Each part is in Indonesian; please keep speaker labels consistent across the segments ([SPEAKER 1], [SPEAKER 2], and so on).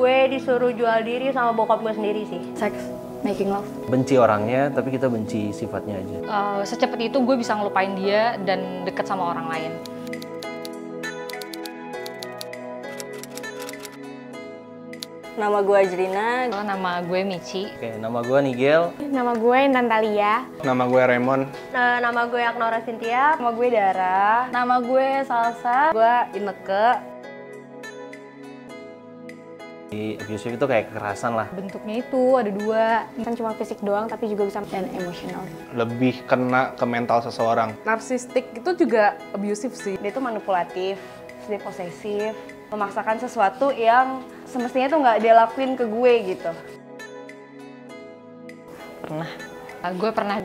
[SPEAKER 1] Gue disuruh jual diri sama bokap gue sendiri sih.
[SPEAKER 2] Sex, making love.
[SPEAKER 3] Benci orangnya, tapi kita benci sifatnya aja.
[SPEAKER 2] Secepat itu gue bisa ngelupain dia dan deket sama orang lain.
[SPEAKER 4] Nama gue Ajrina.
[SPEAKER 2] Nama gue Michi.
[SPEAKER 3] Oke, nama gue Nigel.
[SPEAKER 5] Nama gue Intan Talia.
[SPEAKER 6] Nama gue Raymond.
[SPEAKER 1] Nama gue Aknora Cynthia.
[SPEAKER 4] Nama gue Dara.
[SPEAKER 2] Nama gue Salsa.
[SPEAKER 4] Gue Ineke.
[SPEAKER 3] Di abusive itu kayak kekerasan lah.
[SPEAKER 2] Bentuknya itu ada dua.
[SPEAKER 5] Bukan cuma fisik doang, tapi juga bisa dan emosional.
[SPEAKER 6] Lebih kena ke mental seseorang.
[SPEAKER 4] Narsistik itu juga abusive sih. Dia tuh manipulatif, dia posesif, memaksakan sesuatu yang semestinya tuh nggak dia lakuin ke gue gitu.
[SPEAKER 2] Pernah. Gue pernah.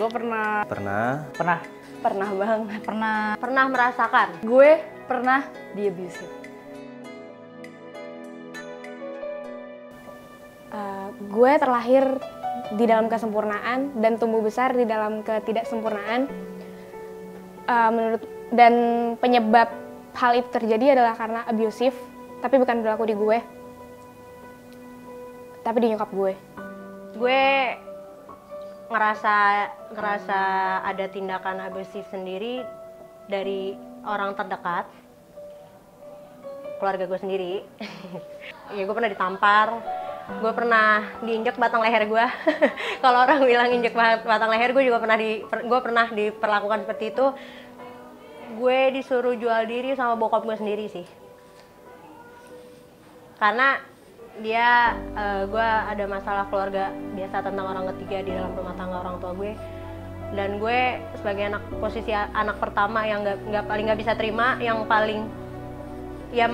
[SPEAKER 4] Pernah banget.
[SPEAKER 1] Pernah merasakan.
[SPEAKER 4] Gue pernah di abusive.
[SPEAKER 5] Gue terlahir di dalam kesempurnaan dan tumbuh besar di dalam ketidaksempurnaan. Dan penyebab hal itu terjadi adalah karena abusive, tapi bukan berlaku di gue, tapi di nyokap gue.
[SPEAKER 1] Gue ngerasa ada tindakan abusif sendiri dari orang terdekat, keluarga gue sendiri. Ya, gue pernah ditampar, gue pernah diinjek batang leher gue. Kalau orang bilang injek batang leher, gue juga pernah diperlakukan seperti itu. Gue disuruh jual diri sama bokap gue sendiri sih, karena dia gue ada masalah keluarga biasa tentang orang ketiga di dalam rumah tangga orang tua gue, dan gue sebagai posisi anak pertama yang paling nggak bisa terima, yang paling ya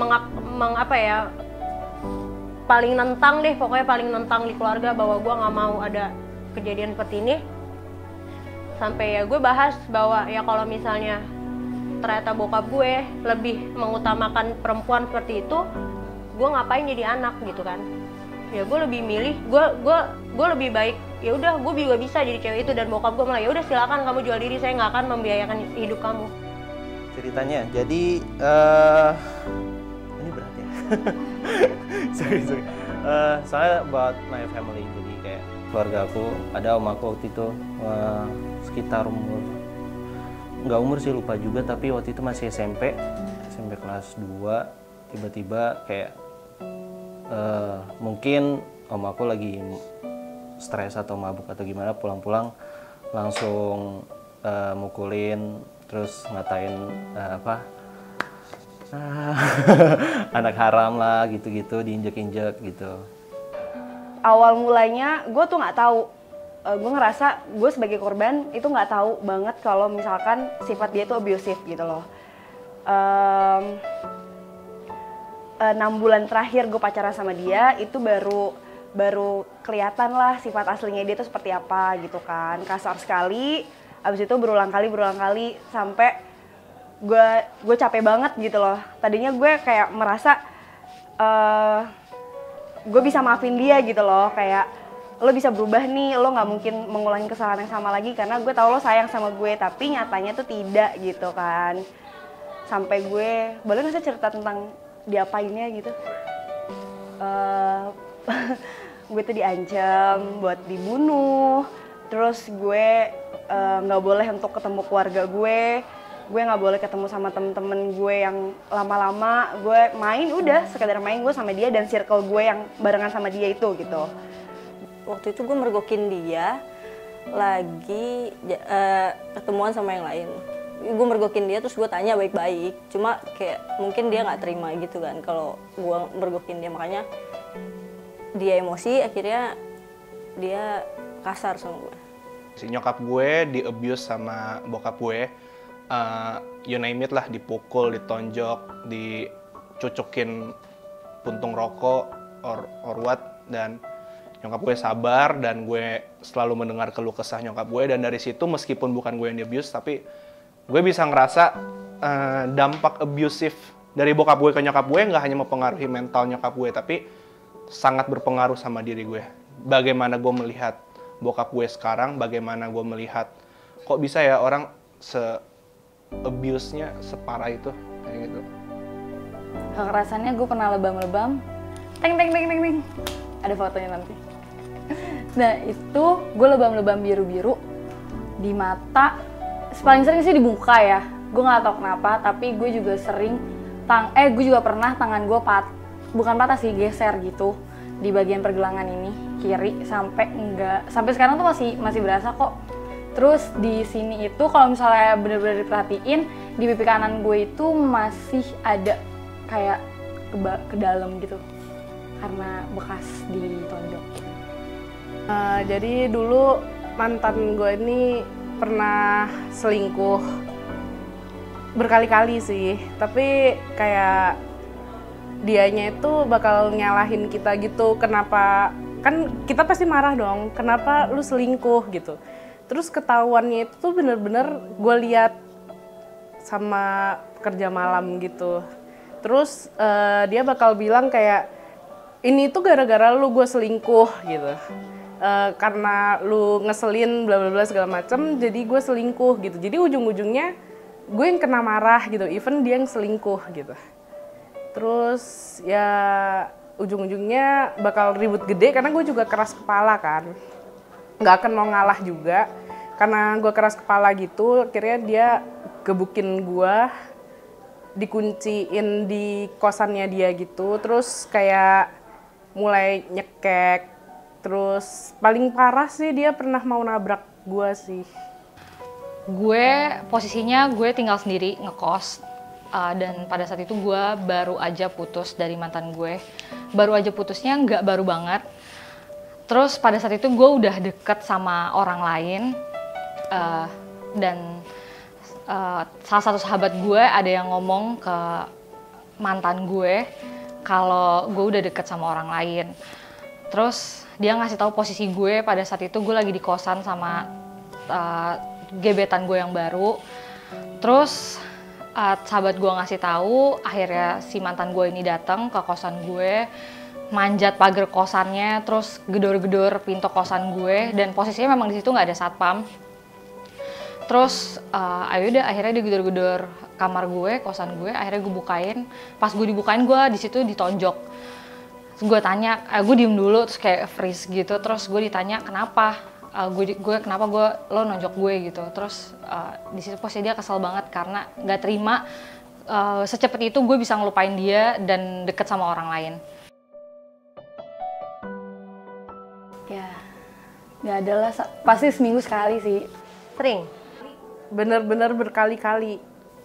[SPEAKER 1] paling nentang deh, pokoknya paling nentang di keluarga bahwa gue nggak mau ada kejadian seperti ini. Sampai ya gue bahas bahwa ya kalau misalnya ternyata bokap gue lebih mengutamakan perempuan seperti itu, gue ngapain jadi anak gitu kan. Ya gue lebih milih, gue lebih baik ya udah gue juga bisa jadi cewek itu, dan bokap gue malah ya udah silakan kamu jual diri, saya nggak akan membiayakan hidup kamu.
[SPEAKER 3] Ceritanya, jadi ini berat ya. sorry. Soalnya about my family, jadi kayak keluarga aku, ada om aku waktu itu sekitar nggak umur sih, lupa juga, tapi waktu itu masih SMP kelas 2, tiba-tiba kayak mungkin om aku lagi stres atau mabuk atau gimana, pulang-pulang langsung mukulin, terus ngatain anak haram lah gitu-gitu, diinjek-injek gitu.
[SPEAKER 4] Awal mulanya gue tuh nggak tahu, gue ngerasa gue sebagai korban itu nggak tahu banget kalau misalkan sifat dia tuh abusive gitu loh. 6 bulan terakhir gue pacaran sama dia itu baru kelihatan lah sifat aslinya dia tuh seperti apa gitu kan. Kasar sekali, abis itu berulang kali sampai gue capek banget gitu loh. Tadinya gue kayak merasa gue bisa maafin dia gitu loh, kayak lo bisa berubah nih, lo nggak mungkin mengulangi kesalahan yang sama lagi karena gue tahu lo sayang sama gue, tapi nyatanya tuh tidak gitu kan. Sampai gue, boleh nggak sih cerita tentang diapainnya gitu? Gue tuh diancam buat dibunuh, terus gue nggak boleh untuk ketemu keluarga gue nggak boleh ketemu sama temen-temen gue yang lama-lama. Gue main udah sekedar main gue sama dia dan circle gue yang barengan sama dia itu gitu.
[SPEAKER 7] Waktu itu gue mergokin dia lagi ketemuan sama yang lain. Gue mergokin dia, terus gue tanya baik-baik. Cuma kayak mungkin dia nggak terima gitu kan kalau gue mergokin dia, makanya dia emosi, akhirnya dia kasar sama gue.
[SPEAKER 6] Si nyokap gue di abuse sama bokap gue, you name it lah, dipukul, ditonjok, dicucukin puntung rokok or what, dan nyokap gue sabar, dan gue selalu mendengar keluh kesah nyokap gue. Dan dari situ meskipun bukan gue yang di abuse, tapi gue bisa ngerasa dampak abusive dari bokap gue ke nyokap gue nggak hanya mempengaruhi mental nyokap gue, tapi sangat berpengaruh sama diri gue. Bagaimana gue melihat bokap gue sekarang, bagaimana gue melihat kok bisa ya orang abuse-nya separah itu kayak gitu.
[SPEAKER 2] Kekerasannya gue pernah lebam-lebam, Teng teng teng teng teng. Ada fotonya nanti. Nah itu gue lebam-lebam biru-biru di mata. Paling sering sih di muka ya. Gue nggak tahu kenapa, tapi gue juga sering gue juga pernah tangan gue bukan patah sih, geser gitu di bagian pergelangan ini kiri sampai sekarang tuh masih berasa kok. Terus di sini itu kalau misalnya bener-bener diperhatiin di pipi kanan gue itu masih ada kayak ke dalam gitu karena bekas ditonjok.
[SPEAKER 8] Jadi dulu mantan gue ini pernah selingkuh berkali-kali sih, tapi kayak dianya itu bakal nyalahin kita gitu. Kenapa? Kan kita pasti marah dong, kenapa lu selingkuh gitu. Terus ketahuannya itu tuh bener-bener gue lihat sama kerja malam gitu. Terus dia bakal bilang kayak, ini tuh gara-gara lu gue selingkuh gitu. Karena lu ngeselin bla bla bla segala macem, jadi gue selingkuh gitu. Jadi ujung-ujungnya gue yang kena marah gitu, even dia yang selingkuh gitu. Terus ya ujung-ujungnya bakal ribut gede karena gue juga keras kepala kan. Nggak akan mau ngalah juga. Karena gue keras kepala gitu, akhirnya dia gebukin gue, dikunciin di kosannya dia gitu. Terus kayak mulai nyekek. Terus paling parah sih dia pernah mau nabrak gue sih.
[SPEAKER 2] Posisinya gue tinggal sendiri ngekos, dan pada saat itu gue baru aja putus dari mantan gue. Baru aja putusnya nggak baru banget. Terus pada saat itu gue udah deket sama orang lain, dan salah satu sahabat gue ada yang ngomong ke mantan gue kalau gue udah deket sama orang lain. Terus dia ngasih tahu posisi gue pada saat itu gue lagi di kosan sama gebetan gue yang baru. Terus sahabat gue ngasih tahu, akhirnya si mantan gue ini datang ke kosan gue, manjat pagar kosannya, terus gedor-gedor pintu kosan gue, dan posisinya memang di situ nggak ada satpam. Terus akhirnya dia gedor-gedor kamar gue, kosan gue, akhirnya gue bukain. Pas gue dibukain, gue di situ ditonjok. Terus gue tanya, gue diem dulu, terus kayak freeze gitu. Terus gue ditanya kenapa? Kenapa lo nonjok gue gitu. Terus di situ posisi dia kesel banget karena nggak terima secepat itu gue bisa ngelupain dia dan deket sama orang lain.
[SPEAKER 5] Ya, nggak ada lah, pasti seminggu sekali sih.
[SPEAKER 1] Sering.
[SPEAKER 8] Bener-bener berkali-kali.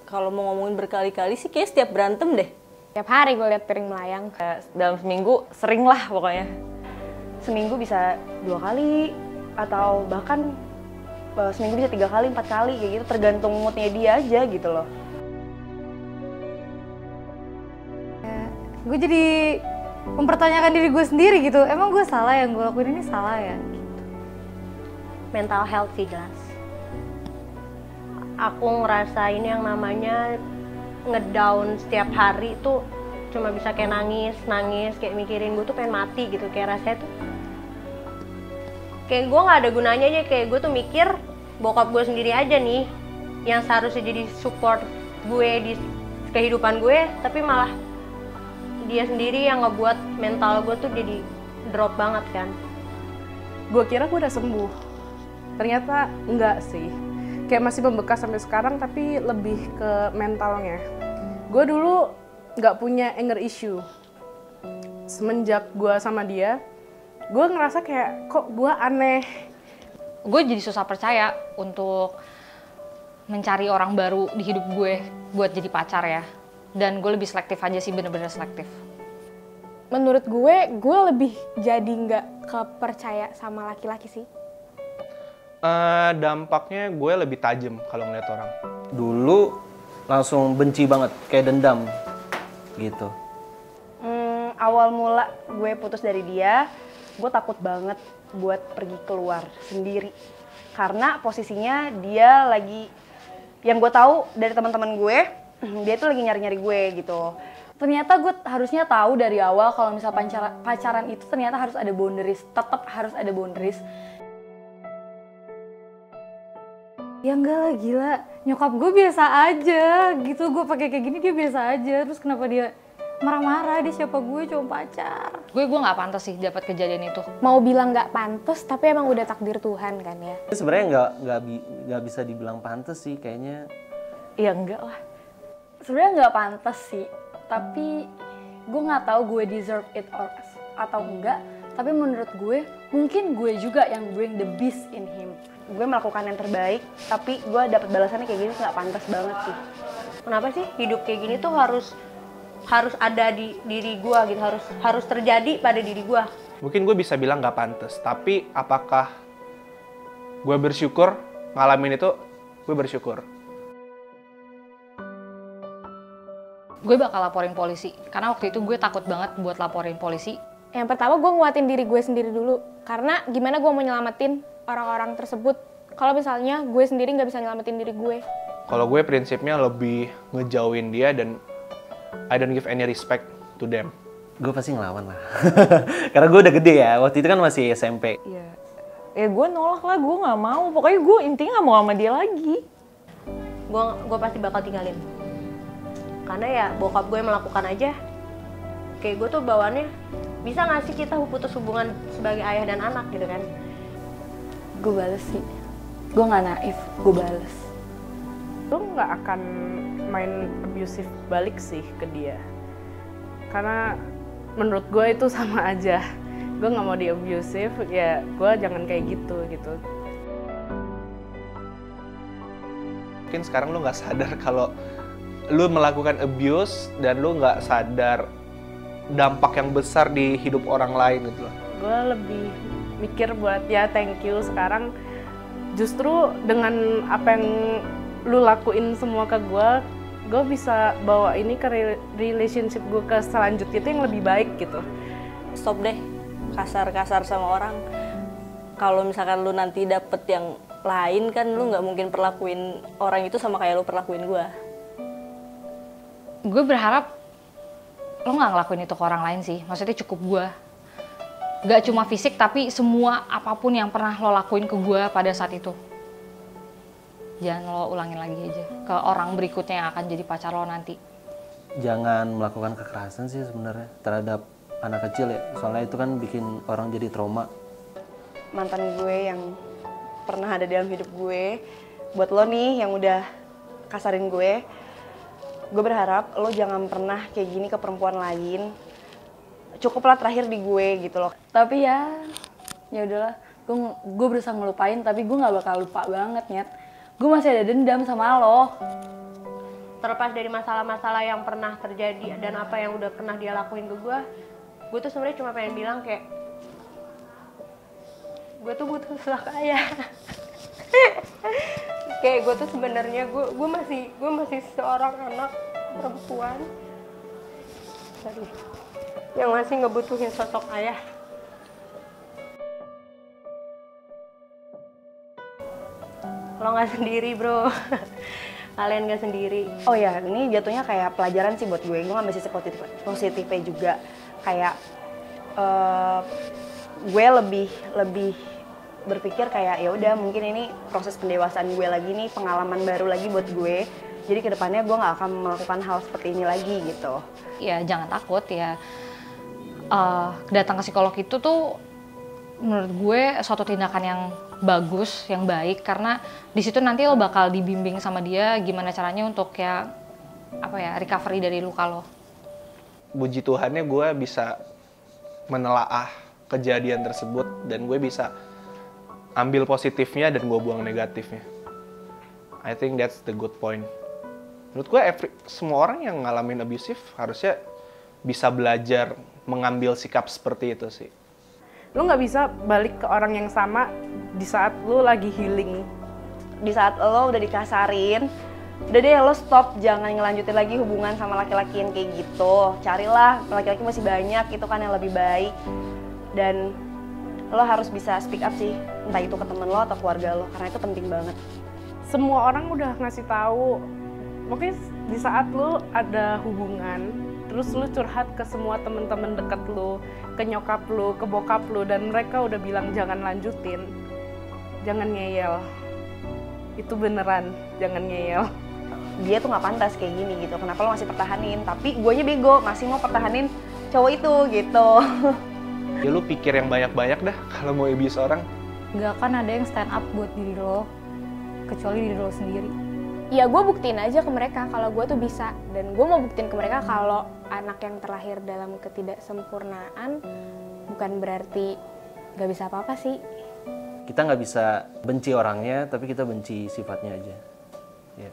[SPEAKER 7] Kalau mau ngomongin berkali-kali sih kayak setiap berantem deh.
[SPEAKER 5] Tiap hari gue liat piring melayang.
[SPEAKER 4] Dalam seminggu sering lah pokoknya. Seminggu bisa 2 kali atau bahkan seminggu bisa 3 kali, 4 kali kayak gitu, tergantung moodnya dia aja gitu loh.
[SPEAKER 2] Gue jadi mempertanyakan diri gue sendiri gitu, emang gue salah yang gue lakuin ini salah ya?
[SPEAKER 1] Mental health sih jelas. Aku ngerasain yang namanya ngedown setiap hari tuh cuma bisa kayak nangis, kayak mikirin gue tuh pengen mati gitu, kayak rasanya tuh kayak gue nggak ada gunanya aja, kayak gue tuh mikir bokap gue sendiri aja nih yang seharusnya jadi support gue di kehidupan gue, tapi malah dia sendiri yang ngebuat mental gue tuh jadi drop banget kan.
[SPEAKER 8] Gue kira gue udah sembuh, ternyata enggak sih. Kayak masih membekas sampai sekarang, tapi lebih ke mentalnya. Gue dulu nggak punya anger issue. Semenjak gue sama dia, gue ngerasa kayak kok gue aneh.
[SPEAKER 2] Gue jadi susah percaya untuk mencari orang baru di hidup gue buat jadi pacar ya. Dan gue lebih selektif aja sih, bener-bener selektif.
[SPEAKER 5] Menurut gue lebih jadi nggak kepercaya sama laki-laki sih.
[SPEAKER 6] Dampaknya gue lebih tajam kalau ngeliat orang.
[SPEAKER 3] Dulu langsung benci banget, kayak dendam gitu.
[SPEAKER 4] Awal mula gue putus dari dia, gue takut banget buat pergi keluar sendiri. Karena posisinya dia lagi, yang gue tahu dari teman-teman gue, dia tuh lagi nyari-nyari gue gitu.
[SPEAKER 2] Ternyata gue harusnya tahu dari awal kalau misal pacaran itu ternyata harus ada boundaries, tetap harus ada boundaries. Ya enggak lah, gila, nyokap gue biasa aja gitu, gue pakai kayak gini dia biasa aja, terus kenapa dia marah-marah, dia siapa gue, cuma pacar. Gue nggak pantas sih dapat kejadian itu.
[SPEAKER 5] Mau bilang nggak pantas, tapi emang udah takdir Tuhan kan ya.
[SPEAKER 3] Sebenarnya nggak bisa dibilang pantas sih kayaknya.
[SPEAKER 9] Ya enggak lah. Sebenarnya nggak pantas sih, tapi gue nggak tahu gue deserve it atau enggak. Tapi menurut gue, mungkin gue juga yang bring the beast in him.
[SPEAKER 4] Gue melakukan yang terbaik, tapi gue dapat balasannya kayak gini nggak pantas banget sih.
[SPEAKER 1] Kenapa sih hidup kayak gini tuh harus ada di diri gue gitu, harus terjadi pada diri gue.
[SPEAKER 6] Mungkin gue bisa bilang nggak pantas, tapi apakah gue bersyukur ngalamin itu? Gue bersyukur.
[SPEAKER 2] Gue bakal laporin polisi, karena waktu itu gue takut banget buat laporin polisi.
[SPEAKER 5] Yang pertama gue nguatin diri gue sendiri dulu, karena gimana gue mau nyelamatin orang-orang tersebut kalau misalnya gue sendiri nggak bisa nyelamatin diri gue.
[SPEAKER 6] Kalau gue prinsipnya lebih ngejauhin dia dan I don't give any respect to them.
[SPEAKER 3] Gue pasti ngelawan lah. Karena gue udah gede ya, waktu itu kan masih SMP.
[SPEAKER 9] Ya gue nolak lah, gue nggak mau. Pokoknya gue intinya nggak mau sama dia lagi.
[SPEAKER 1] Gue pasti bakal tinggalin. Karena ya bokap gue melakukan aja. Kayak gue tuh bawaannya, bisa nggak sih kita putus hubungan sebagai ayah dan anak gitu kan?
[SPEAKER 9] Gue bales sih. Gue nggak naif, gue bales.
[SPEAKER 8] Lo nggak akan main abusive balik sih ke dia, karena menurut gue itu sama aja. Gue nggak mau di abusive, ya gue jangan kayak gitu.
[SPEAKER 6] Mungkin sekarang lu nggak sadar kalau lu melakukan abuse dan lu nggak sadar dampak yang besar di hidup orang lain gitu loh.
[SPEAKER 8] Gue lebih mikir buat ya thank you sekarang, justru dengan apa yang lu lakuin semua ke gue bisa bawa ini ke relationship gue ke selanjutnya itu yang lebih baik gitu.
[SPEAKER 7] Stop deh kasar-kasar sama orang. Kalau misalkan lu nanti dapet yang lain kan lu nggak mungkin perlakuin orang itu sama kayak lu perlakuin gue.
[SPEAKER 2] Gue berharap lo nggak ngelakuin itu ke orang lain sih, maksudnya cukup gue. Gak cuma fisik, tapi semua apapun yang pernah lo lakuin ke gue pada saat itu. Jangan lo ulangin lagi aja ke orang berikutnya yang akan jadi pacar lo nanti.
[SPEAKER 3] Jangan melakukan kekerasan sih sebenarnya terhadap anak kecil ya, soalnya itu kan bikin orang jadi trauma.
[SPEAKER 4] Mantan gue yang pernah ada dalam hidup gue, buat lo nih yang udah kasarin gue berharap lo jangan pernah kayak gini ke perempuan lain. Cukuplah terakhir di gue gitu loh.
[SPEAKER 9] Tapi ya udahlah, gue berusaha ngelupain, tapi gue nggak bakal lupa banget, Nyet. Gue masih ada dendam sama lo.
[SPEAKER 1] Terlepas dari masalah-masalah yang pernah terjadi dan apa yang udah pernah dia lakuin ke gue tuh sebenarnya cuma pengen bilang kayak gue tuh butuh sosok ayah. Kayak gue tuh sebenarnya gue masih seorang anak perempuan yang masih ngebutuhin sosok ayah. Lo nggak sendiri bro. Kalian nggak sendiri.
[SPEAKER 4] Oh ya, ini jatuhnya kayak pelajaran sih buat gue ngambil sisi positifnya juga. Kayak gue lebih berpikir kayak ya udah mungkin ini proses pendewasaan gue lagi nih, pengalaman baru lagi buat gue. Jadi kedepannya gue nggak akan melakukan hal seperti ini lagi gitu.
[SPEAKER 2] Ya jangan takut ya. Datang ke psikolog itu tuh menurut gue suatu tindakan yang bagus, yang baik, karena di situ nanti lo bakal dibimbing sama dia gimana caranya untuk ya recovery dari luka lo.
[SPEAKER 6] Puji Tuhannya gue bisa menelaah kejadian tersebut dan gue bisa ambil positifnya dan gue buang negatifnya. I think that's the good point. Menurut gue semua orang yang ngalamin abusive harusnya bisa belajar mengambil sikap seperti itu sih.
[SPEAKER 8] Lu nggak bisa balik ke orang yang sama di saat lu lagi healing.
[SPEAKER 4] Di saat lo udah dikasarin, udah deh lo stop, jangan ngelanjutin lagi hubungan sama laki-laki yang kayak gitu. Carilah, laki-laki masih banyak, itu kan yang lebih baik. Dan lo harus bisa speak up sih, entah itu ke temen lo atau keluarga lo, karena itu penting banget.
[SPEAKER 8] Semua orang udah ngasih tahu, mungkin di saat lo ada hubungan, terus lu curhat ke semua temen-temen deket lu, ke nyokap lu, ke bokap lu, dan mereka udah bilang jangan lanjutin, jangan ngeyel. Itu beneran, jangan ngeyel.
[SPEAKER 4] dia tuh nggak pantas kayak gini gitu, kenapa lo masih pertahanin, tapi guanya bego masih mau pertahanin cowok itu gitu.
[SPEAKER 6] Ya lu pikir yang banyak-banyak dah kalau mau abuse orang.
[SPEAKER 9] Nggak akan ada yang stand up buat diri lo, kecuali diri lo sendiri.
[SPEAKER 5] Ya gue buktiin aja ke mereka kalau gue tuh bisa, dan gue mau buktiin ke mereka kalau anak yang terlahir dalam ketidaksempurnaan bukan berarti gak bisa apa-apa sih.
[SPEAKER 3] Kita nggak bisa benci orangnya, tapi kita benci sifatnya aja. Ya.